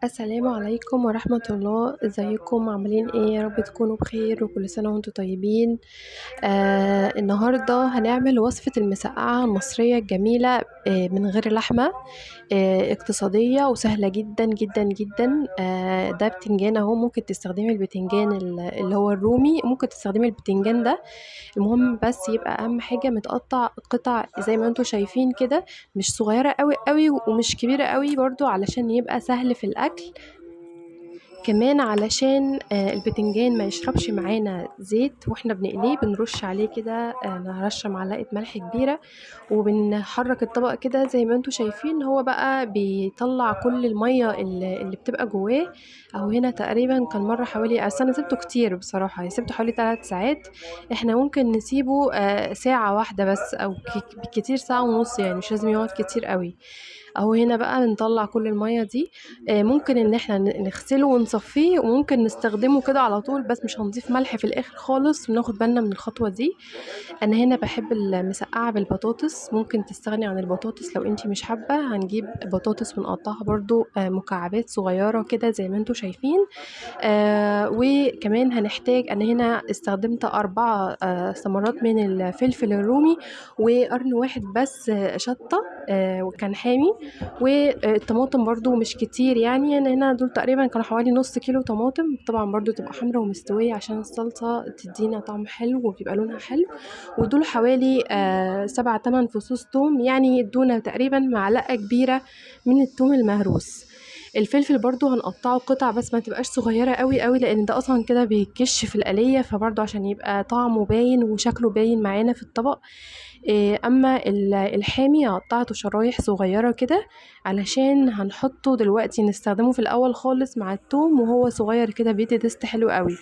السلام عليكم ورحمة الله، ازيكم عاملين ايه؟ يا رب تكونوا بخير وكل سنة وانتم طيبين. النهاردة هنعمل وصفة المسقعة المصرية الجميلة من غير لحمة. اقتصادية وسهلة جدا جدا جدا. ده بتنجان اهو، ممكن تستخدمي البتنجان اللي هو الرومي، ممكن تستخدمي البتنجان ده. المهم بس يبقى اهم حاجة متقطع قطع زي ما انتم شايفين كده، مش صغيرة قوي قوي ومش كبيرة قوي برضو، علشان يبقى سهل في الاكل. كمان علشان البتنجان ما يشربش معانا زيت واحنا بنقليه، بنرش عليه كده نرش معلقة ملح كبيرة، وبنحرك الطبق كده زي ما انتوا شايفين، هو بقى بيطلع كل المية اللي بتبقى جواه. اهو هنا تقريبا كان مرة حوالي، اصل انا سبته كتير بصراحة، يعني سبته حوالي 3 ساعات. احنا ممكن نسيبه ساعة واحدة بس، او بالكتير ساعة ونص، يعني مش لازم يقعد كتير قوي. اهو هنا بقى بنطلع كل المية دي. ممكن ان احنا نغسله ونصفيه، وممكن نستخدمه كده على طول، بس مش هنضيف ملح في الاخر خالص، وناخد بالنا من الخطوة دي. انا هنا بحب المسقعة بالبطاطس، ممكن تستغني عن البطاطس لو انتي مش حابة. هنجيب بطاطس ونقطعها برضو مكعبات صغيرة كده زي ما انتوا شايفين. وكمان هنحتاج، انا هنا استخدمت 4 ثمرات من الفلفل الرومي، وقرن واحد بس شطة وكان حامي. والطماطم برضو مش كتير، يعني انا هنا دول تقريبا كانوا حوالي نص كيلو طماطم، طبعا برضو تبقى حمرا ومستوية عشان الصلصة تدينا طعم حلو وبيبقى لونها حلو. ودول حوالي 7 8 فصوص توم، يعني يدونا تقريبا معلقة كبيرة من التوم المهروس. الفلفل برضو هنقطعه قطع، بس ما تبقاش صغيرة قوي قوي، لان ده اصلا كده بيكش في القلية، فبرضو عشان يبقى طعمه باين وشكله باين معانا في الطبق. اما الحامي قطعته شرايح صغيرة كده، علشان هنحطه دلوقتي نستخدمه في الاول خالص مع الثوم، وهو صغير كده بيدي تيست حلو قوي.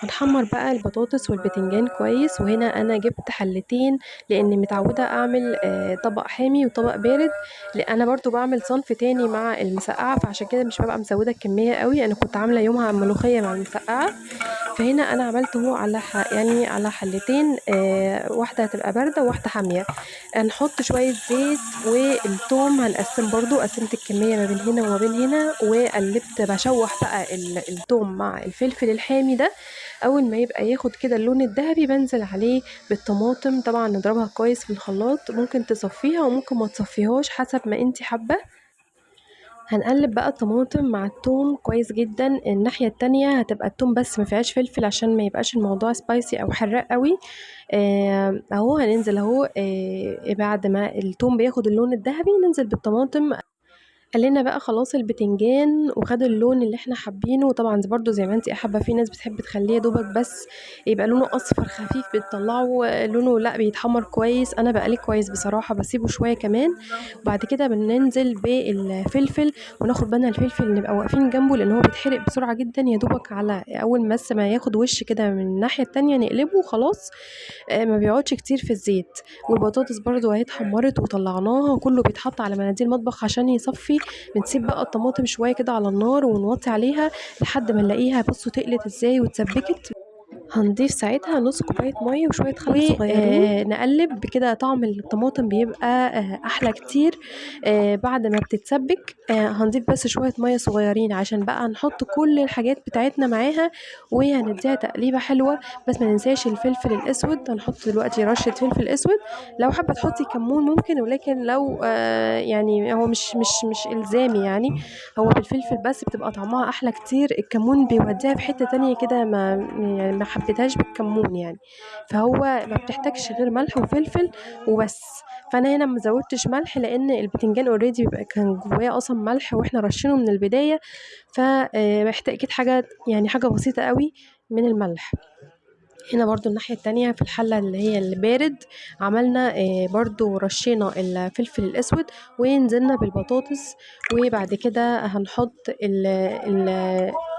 هنحمر بقى البطاطس والبتنجان كويس، وهنا انا جبت حلتين، لاني متعودة اعمل طبق حامي وطبق بارد، لان انا برضو بعمل صنف تاني مع المسقعة، فعشان كده مش ببقى مزودة الكمية قوي. انا كنت عاملة يومها ملوخية مع المسقعة، فهنا انا عملته على يعني على حلتين، واحدة هتبقى باردة وواحدة حامية. هنحط شوية زيت، والثوم هنقسم برضو، قسمت الكمية ما بين هنا وما بين هنا، وقلبت بشوح بقى الثوم مع الفلفل الحامي ده. اول ما يبقى ياخد كده اللون الذهبي، بنزل عليه بالطماطم، طبعا نضربها كويس في الخلاط، ممكن تصفيها وممكن ما تصفيهاش حسب ما انتي حابة. هنقلب بقى الطماطم مع الثوم كويس جدا. الناحية التانية هتبقى الثوم بس ما فيهاش فلفل، عشان ما يبقاش الموضوع سبايسي او حراق قوي. اهو هننزل اهو، بعد ما الثوم بياخد اللون الذهبي ننزل بالطماطم. قلنا بقى خلاص البتنجان وخد اللون اللي احنا حابينه، وطبعا برضو زي ما انتي حابه، في ناس بتحب تخليه دوبك بس يبقى لونه اصفر خفيف، بتطلعه لونه لا بيتحمر كويس. انا بقليه كويس بصراحه، بسيبه شويه كمان. وبعد كده بننزل بالفلفل، وناخد بالنا الفلفل نبقى واقفين جنبه، لان هو بيتحرق بسرعه جدا، يا دوبك على اول بس ما ياخد وش كده من الناحيه التانية نقلبه خلاص. ما بيقعدش كتير في الزيت. والبطاطس برضو اهي اتحمرت وطلعناها، كله بيتحط على مناديل مطبخ عشان يصفي. بنسيب بقى الطماطم شويه كده على النار، ونوطي عليها لحد ما نلاقيها، بصوا تقلت ازاي واتسبكت. هنضيف ساعتها نص كوباية مية وشوية خل صغيرين، ونقلب كده، طعم الطماطم بيبقى أحلى كتير بعد ما بتتسبك. هنضيف بس شوية مية صغيرين، عشان بقى نحط كل الحاجات بتاعتنا معاها، وهنديها تقليبة حلوة. بس ما ننساش الفلفل الأسود، هنحط دلوقتي رشة فلفل أسود. لو حابة تحطي كمون ممكن، ولكن لو يعني هو مش إلزامي يعني. هو بالفلفل بس بتبقى طعمها احلى كتير، الكمون بيوديها في حتة تانية كده، ما يعني ما حبيتهاش بالكمون يعني. فهو ما بتحتاجش غير ملح وفلفل وبس. فانا هنا ما زودتش ملح، لان البتنجان اوريدي بيبقى كان جواه اصلا ملح واحنا رشينه من البداية، فمحتاج اكيد حاجة، يعني حاجة بسيطة قوي من الملح. هنا برضو الناحية التانية في الحلة اللي هي البارد، عملنا برضو رشينا الفلفل الأسود، ونزلنا بالبطاطس. وبعد كده هنحط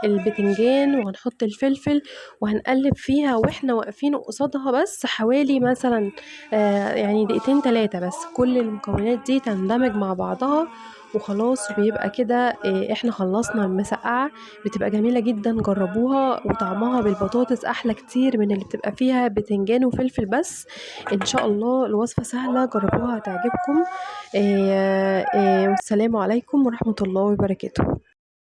البتنجان، وهنحط الفلفل، وهنقلب فيها واحنا واقفين قصادها، بس حوالي مثلا يعني دقيقتين 3 بس، كل المكونات دي تندمج مع بعضها وخلاص. وبيبقى كده احنا خلصنا المسقعة. بتبقى جميلة جدا، جربوها، وطعمها بالبطاطس احلى كتير من اللي بتبقى فيها بتنجان وفلفل بس. ان شاء الله الوصفة سهلة، جربوها هتعجبكم. والسلام عليكم ورحمة الله وبركاته.